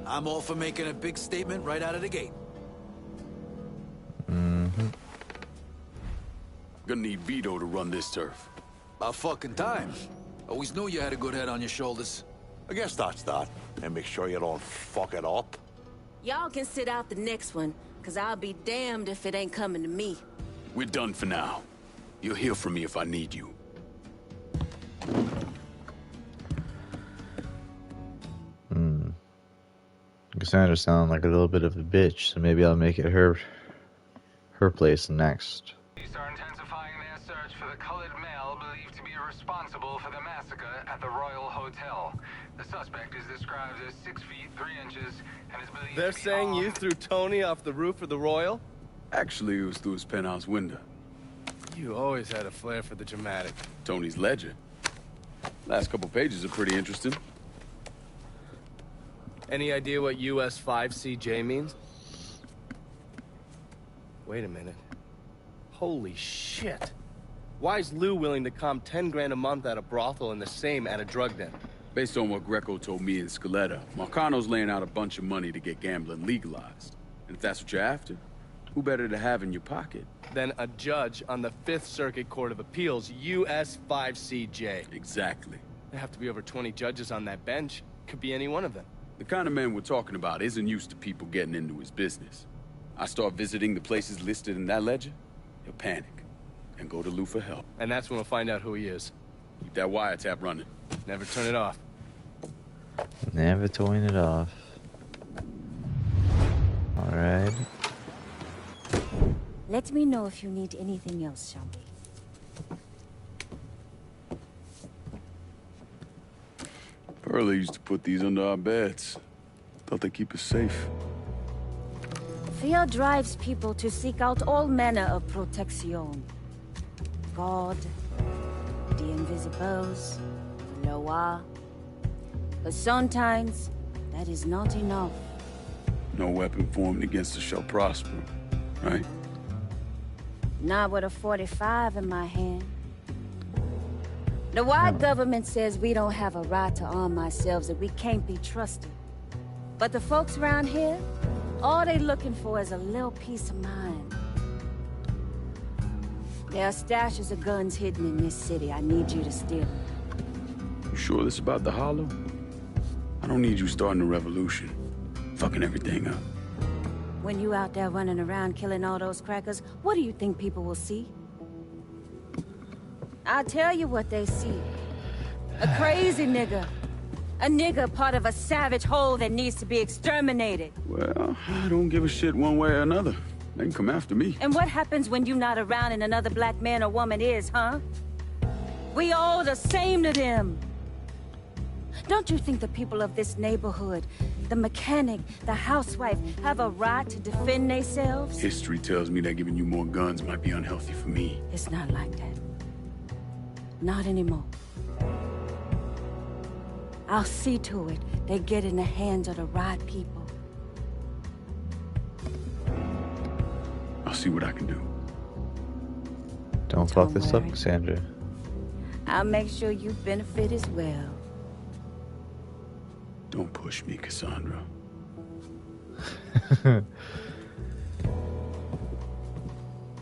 I'm all for making a big statement right out of the gate. Gonna need Vito to run this turf. About fucking time. Always knew you had a good head on your shoulders. I guess that's that. And make sure you don't fuck it up. Y'all can sit out the next one, cause I'll be damned if it ain't coming to me. We're done for now. You'll hear from me if I need you. Cassandra sounded like a little bit of a bitch, so maybe I'll make it her place next. Police are intensifying their search for the colored male believed to be responsible for the massacre at the Royal Hotel. The suspect is described as 6 feet 3 inches and is believed They're to be saying you armed. threw Tony off the roof of the Royal? Actually, it was through his penthouse window. You always had a flair for the dramatic. Tony's ledger. Last couple pages are pretty interesting. Any idea what US 5CJ means? Wait a minute. Holy shit. Why is Lou willing to comp 10 grand a month at a brothel and the same at a drug den? Based on what Greco told me in Scaletta, Marcano's laying out a bunch of money to get gambling legalized. And if that's what you're after, who better to have in your pocket? Then a judge on the 5th Circuit Court of Appeals, US 5CJ. Exactly. There have to be over 20 judges on that bench. Could be any one of them. The kind of man we're talking about isn't used to people getting into his business. I start visiting the places listed in that ledger, he'll panic and go to Lou for help. And that's when we'll find out who he is. Keep that wiretap running. Never turn it off. Never turn it off. Alright. Let me know if you need anything else, Shelby. Pearlie used to put these under our beds. Thought they keep us safe. Fear drives people to seek out all manner of protection. God, the invisibles, the law. But sometimes, that is not enough. No weapon formed against us shall prosper, right? Not with a 45 in my hand. The white government says we don't have a right to arm ourselves, that we can't be trusted. But the folks around here, all they looking for is a little peace of mind. There are stashes of guns hidden in this city. I need you to steal them. You sure this about the Hollow? I don't need you starting a revolution. Fucking everything up. When you out there running around killing all those crackers, what do you think people will see? I'll tell you what they see. A crazy nigga. A nigga part of a savage whole that needs to be exterminated. Well, I don't give a shit one way or another. They can come after me. And what happens when you're not around and another black man or woman is, huh? We all the same to them. Don't you think the people of this neighborhood, the mechanic, the housewife, have a right to defend themselves? History tells me that giving you more guns might be unhealthy for me. It's not like that. Not anymore. I'll see to it they get in the hands of the right people. I'll see what I can do. Don't fuck this up, Cassandra. I'll make sure you benefit as well. Don't push me, Cassandra.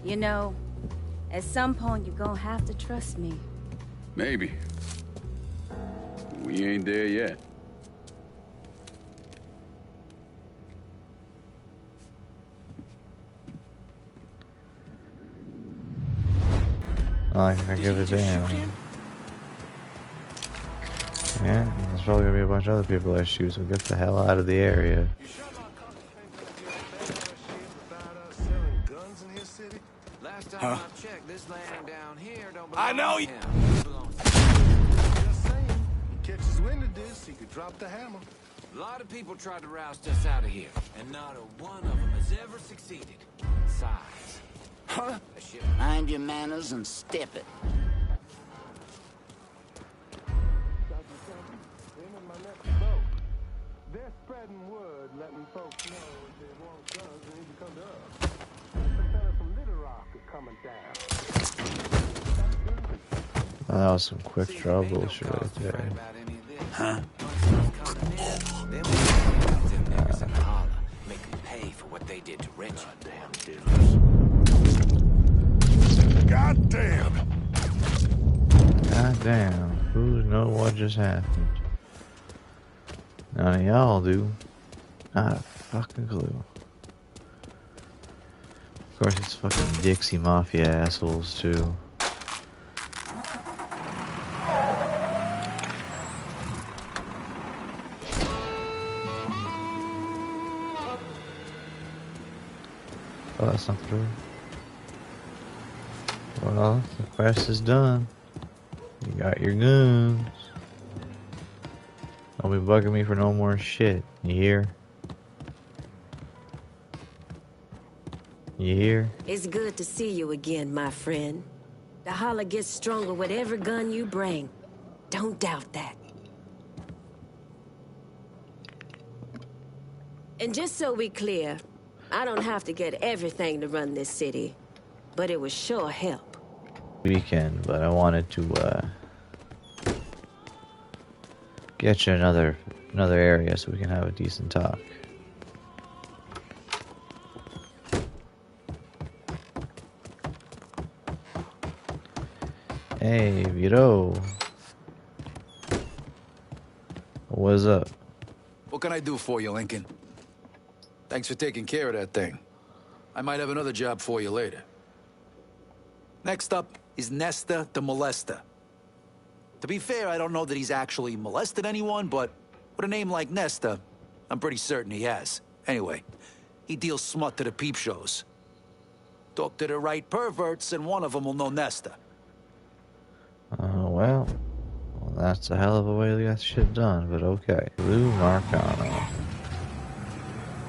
You know, at some point you're gonna have to trust me. Maybe. We ain't there yet. I give a damn. Yeah, there's probably gonna be a bunch of other people I shoot, so get the hell out of the area. Huh? I know you. Catches wind of this, he could drop the hammer. A lot of people tried to roust us out of here, and not a one of them has ever succeeded. Besides, Huh? Mind your manners and step it. They're spreading word, letting folks know if they want guns, they need to come to us. Some fellas from Little Rock are coming down. Oh, that was some quick draw bullshit right there. Huh? know what just happened. None of y'all do. Not a fucking clue. Of course, it's fucking Dixie Mafia assholes, too. Oh, that's not true. Well, the quest is done. You got your guns. Don't be bugging me for no more shit. You hear? You hear? It's good to see you again, my friend. The holler gets stronger with every gun you bring. Don't doubt that. And just so we clear, I don't have to get everything to run this city, but it would sure help. Weekend, but I wanted to get you another area so we can have a decent talk. Hey, Vito. What's up? What can I do for you, Lincoln? Thanks for taking care of that thing. I might have another job for you later. Next up is Nesta the Molester. To be fair, I don't know that he's actually molested anyone, but with a name like Nesta, I'm pretty certain he has. Anyway, he deals smut to the peep shows. Talk to the right perverts, and one of them will know Nesta. Well, that's a hell of a way to get shit done, but okay. Lou Marcano.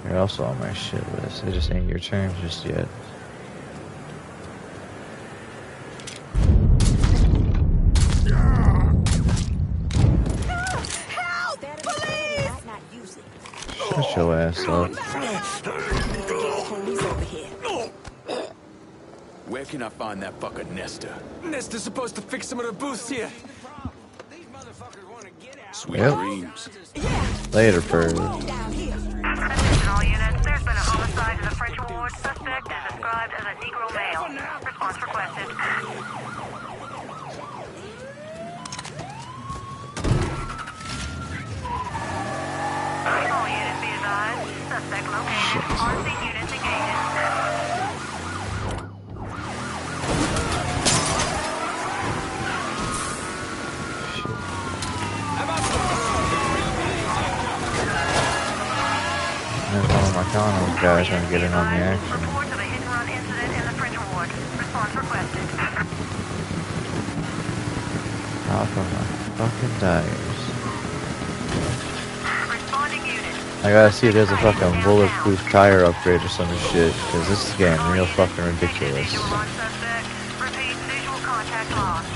You're also on my shit list. It just ain't your turn just yet. Help! Police! Shut your ass up. Where can I find that fucker Nesta? Nesta's supposed to fix some of the booths here. Sweet Yep. dreams. Later, Perv. Attention all units, there's been a homicide in the French ward. Suspect is described as a Negro male. Response requested. All units be advised. Suspect located. RC units engaged. There's one of Marcano's guys trying to get in on the action. Reports of a hit-and-run incident in the French ward. Response requested. Off of my fucking tires. Responding unit. I gotta see if there's a fucking bulletproof tire upgrade or some shit, because this is getting real fucking ridiculous. Visual on suspect. Repeat, visual contact lost.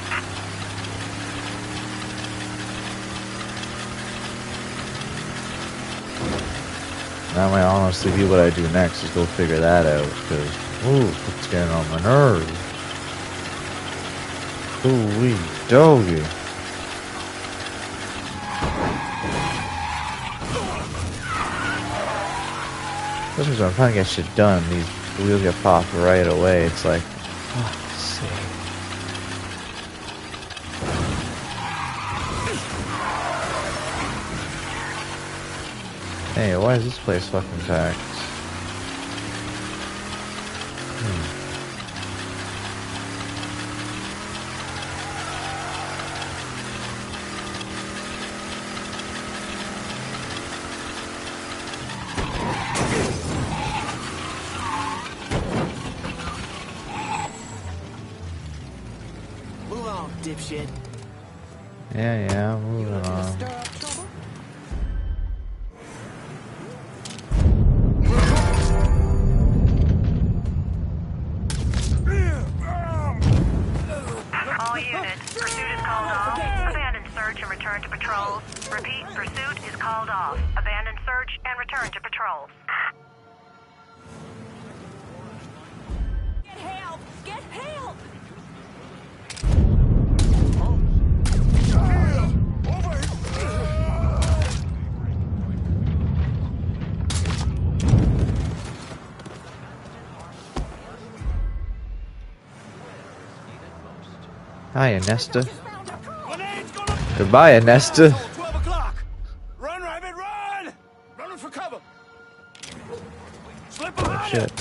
That might honestly be what I do next, is go figure that out, because, ooh, it's getting on my nerves. Ooh-wee, doggy. This is when I'm trying to get shit done, these wheels get popped right away, it's like, fuck's sake. Hey, why is this place fucking packed? Move on, dipshit. Yeah, moving on. All units, pursuit is called off. Abandon search and return to patrols. Repeat, pursuit is called off. Abandon search and return to patrols. Get help! Get help! Hiya, Nesta. Grenades gonna Goodbye, Nesta. 12 o'clock! Run, Rabbit, run! Running for cover! Slip Oh behind shit.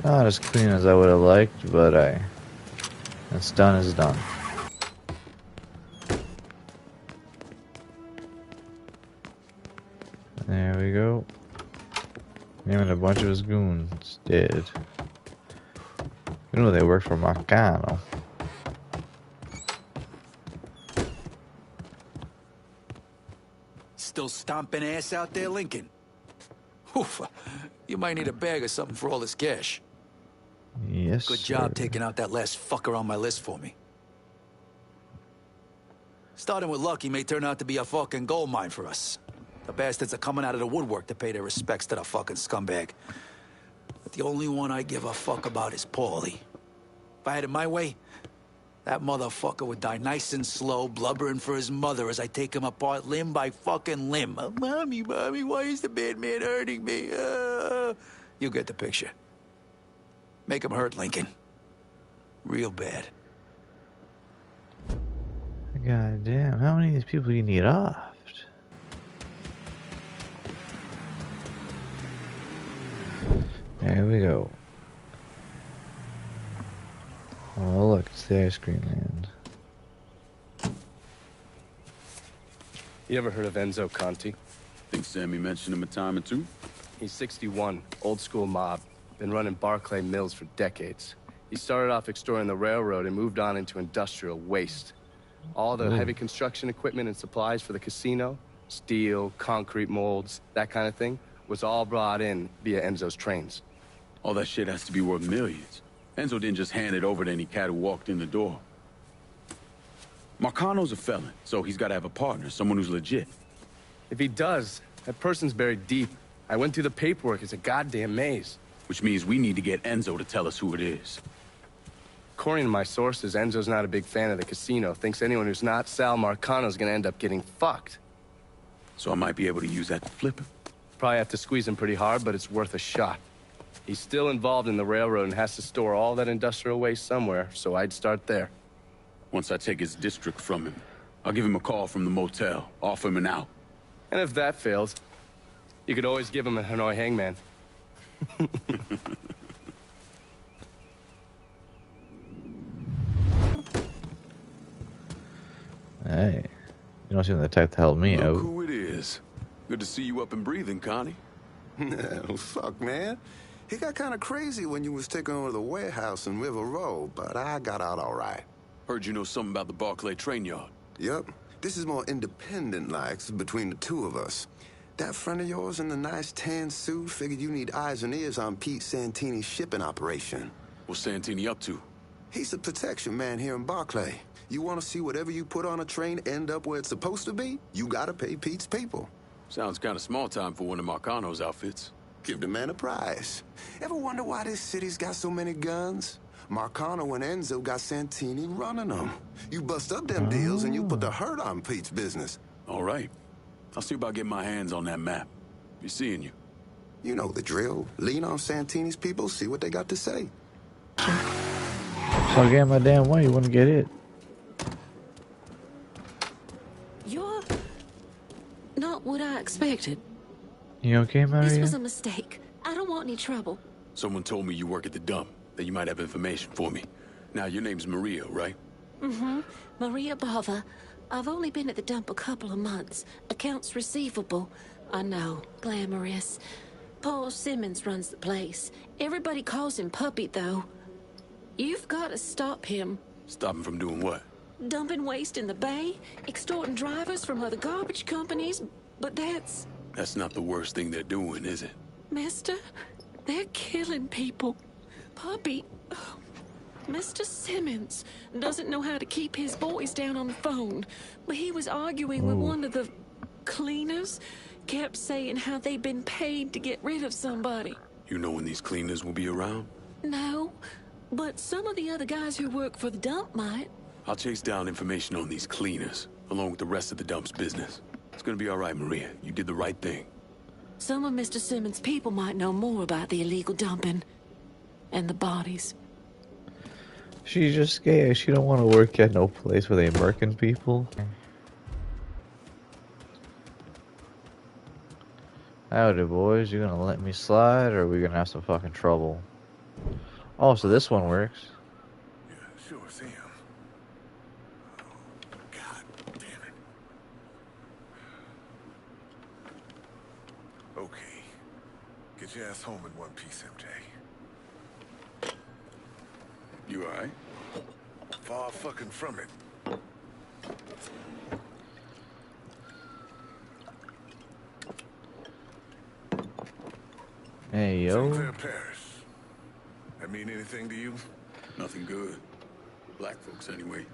Not as clean as I would have liked, but it's done is done. There we go. Him and a bunch of his goons dead. You know they work for Marcano. Still stomping ass out there, Lincoln? Oof, you might need a bag or something for all this cash. Yes, Good job sir. taking out that last fucker on my list for me. Starting with luck, he may turn out to be a fucking gold mine for us. The bastards are coming out of the woodwork to pay their respects to the fucking scumbag. But the only one I give a fuck about is Paulie. If I had it my way, that motherfucker would die nice and slow, blubbering for his mother as I take him apart limb by fucking limb. Oh, mommy, why is the bad man hurting me? You get the picture. Make him hurt, Lincoln. Real bad. God damn, how many of these people do you need offed? There we go. Oh look, it's the ice cream land. You ever heard of Enzo Conti? Think Sammy mentioned him a time or two? He's 61, old school mob. Been running Barclay Mills for decades. He started off extorting the railroad and moved on into industrial waste. All the heavy construction equipment and supplies for the casino, steel, concrete molds, that kind of thing, was all brought in via Enzo's trains. All that shit has to be worth millions. Enzo didn't just hand it over to any cat who walked in the door. Marcano's a felon, so he's got to have a partner, someone who's legit. If he does, that person's buried deep. I went through the paperwork. It's a goddamn maze. Which means we need to get Enzo to tell us who it is. According to my sources, Enzo's not a big fan of the casino. Thinks anyone who's not Sal Marcano's gonna end up getting fucked. So I might be able to use that to flip him. Probably have to squeeze him pretty hard, but it's worth a shot. He's still involved in the railroad and has to store all that industrial waste somewhere, so I'd start there. Once I take his district from him, I'll give him a call from the motel, offer him an out. And if that fails, you could always give him a Hanoi hangman. Hey, you don't seem the type to help me out. Look who it is. Good to see you up and breathing, Connie. Fuck, man. He got kind of crazy when you was taking over the warehouse in River Road, but I got out all right. Heard you know something about the Barclay train yard. Yep. This is more independent-like between the two of us. That friend of yours in the nice tan suit figured you need eyes and ears on Pete Santini's shipping operation. What's Santini up to? He's the protection man here in Barclay. You want to see whatever you put on a train end up where it's supposed to be? You gotta pay Pete's people. Sounds kind of small time for one of Marcano's outfits. Give the man a prize. Ever wonder why this city's got so many guns? Marcano and Enzo got Santini running them. You bust up them deals and you put the hurt on Pete's business. All right. I'll see about getting my hands on that map. Be seeing you. You know the drill. Lean on Santini's people, see what they got to say. So get my damn way, you wouldn't get it. You're not what I expected. You okay, Maria? This was a mistake. I don't want any trouble. Someone told me you work at the dump, that you might have information for me. Now, your name's Maria, right? Mm-hmm. Maria Bava. I've only been at the dump a couple of months. Accounts receivable. I know. Glamorous. Paul Simmons runs the place. Everybody calls him Puppy, though. You've got to stop him. Stop him from doing what? Dumping waste in the bay, extorting drivers from other garbage companies, but that's... That's not the worst thing they're doing, is it? Mister, they're killing people. Puppy... Mr. Simmons doesn't know how to keep his boys down on the phone, but he was arguing with one of the cleaners, kept saying how they'd been paid to get rid of somebody. You know when these cleaners will be around? No, but some of the other guys who work for the dump might. I'll chase down information on these cleaners, along with the rest of the dump's business. It's gonna be all right, Maria. You did the right thing. Some of Mr. Simmons' people might know more about the illegal dumping and the bodies. She's just scared. She don't want to work at no place where they murking people. Howdy, boys. You gonna let me slide, or are we gonna have some fucking trouble? Oh, so this one works. Yeah, sure, see him. Oh, God damn it. Okay. Get your ass home in one piece, MJ. You alright? Far fucking from it. Hey, yo. Sinclair Parish. That mean anything to you? Nothing good. Black folks, anyway.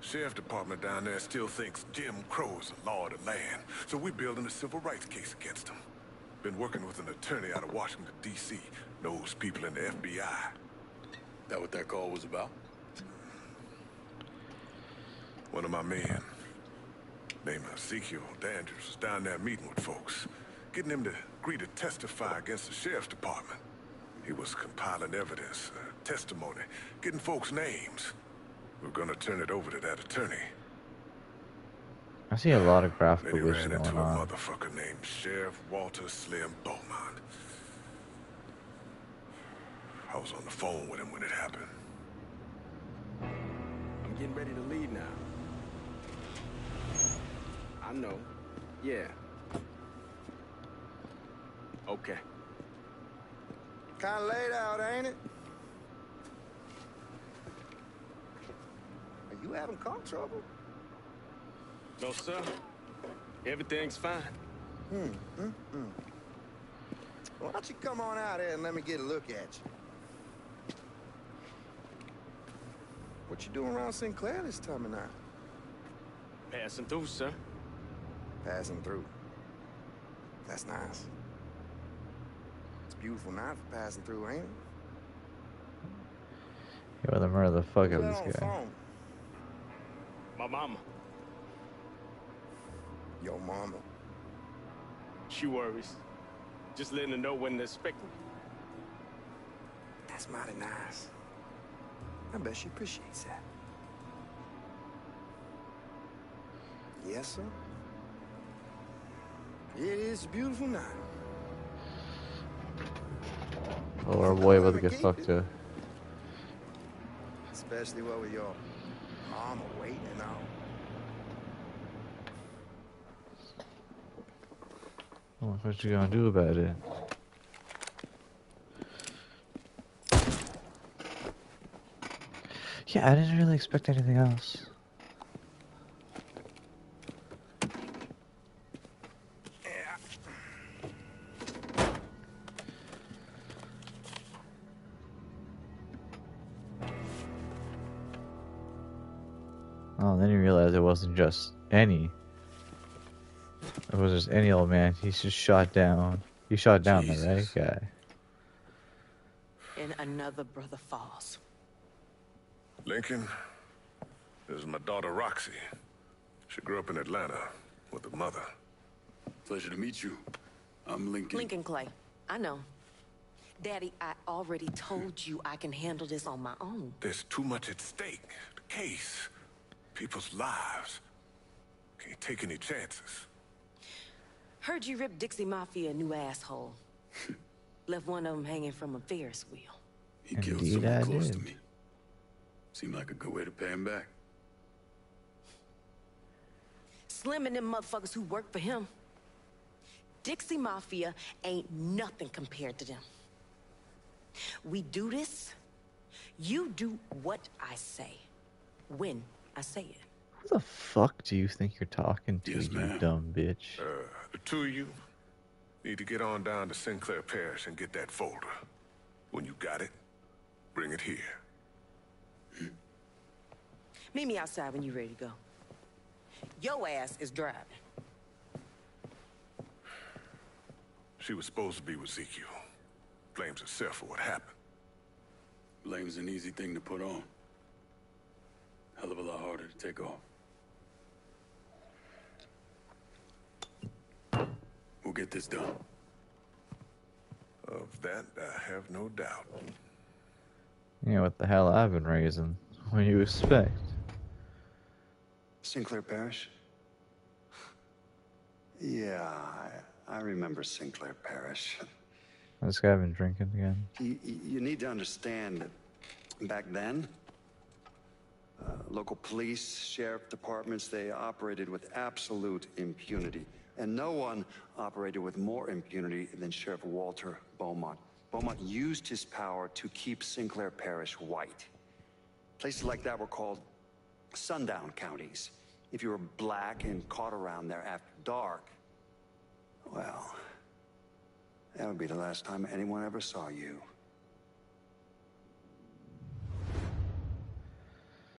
Sheriff department down there still thinks Jim Crow is the law of the land, so we're building a civil rights case against him. Been working with an attorney out of Washington, D.C. Knows people in the FBI. That what that call was about? One of my men, named Ezekiel Dandridge, was down there meeting with folks, getting him to agree to testify against the sheriff's department. He was compiling evidence, testimony, getting folks' names. We're gonna turn it over to that attorney. I see a lot of graphical Then he vision ran into going a on. motherfucker named Sheriff Walter Slim Beaumont. I was on the phone with him when it happened. I'm getting ready to leave now. I know. Yeah. Okay. Kinda laid out, ain't it? Are you having car trouble? No, sir. Everything's fine. Why don't you come on out here and let me get a look at you? What you doing around Sinclair this time of night? Passing through, sir. Passing through. That's nice. It's a beautiful night for passing through, ain't it? Yo, the murder the fuck out of Who's this on the guy. phone? My mama. Your mama. She worries. Just letting her know when to expect me. That's mighty nice. I bet she appreciates that. Yes, sir. It is a beautiful night. Oh, our boy about to get fucked up. Especially what with your mama waiting and all. Oh, what you gonna do about it? Yeah, I didn't really expect anything else. Oh, then you realize it wasn't just any. It was just any old man. He's just shot down. He shot down the right guy. And another brother falls. Lincoln, this is my daughter Roxy. She grew up in Atlanta with a mother. Pleasure to meet you. I'm Lincoln. Lincoln Clay. I know. Daddy, I already told you I can handle this on my own. There's too much at stake. The case. People's lives. Can't take any chances. Heard you ripped Dixie Mafia a new asshole. Left one of them hanging from a Ferris wheel. He killed someone close to me. Seemed like a good way to pay him back. Slim and them motherfuckers who work for him. Dixie Mafia ain't nothing compared to them. We do this, you do what I say, when I say it. Who the fuck do you think you're talking to, Yes, you ma'am. dumb bitch? The two of you need to get on down to Sinclair Parish and get that folder. When you got it, bring it here. Meet me outside when you're ready to go. Your ass is driving. She was supposed to be with Ezekiel. Blames herself for what happened. Blame's an easy thing to put on. Hell of a lot harder to take off. Who We'll get this done. Of that, I have no doubt. You know what the hell I've been raising. What do you expect? Sinclair Parish? Yeah, I remember Sinclair Parish. This guy been drinking again. You need to understand that back then, local police, sheriff departments, they operated with absolute impunity. And no one operated with more impunity than Sheriff Walter Beaumont. Beaumont used his power to keep Sinclair Parish white. Places like that were called sundown counties. If you were black and caught around there after dark, well, that would be the last time anyone ever saw you.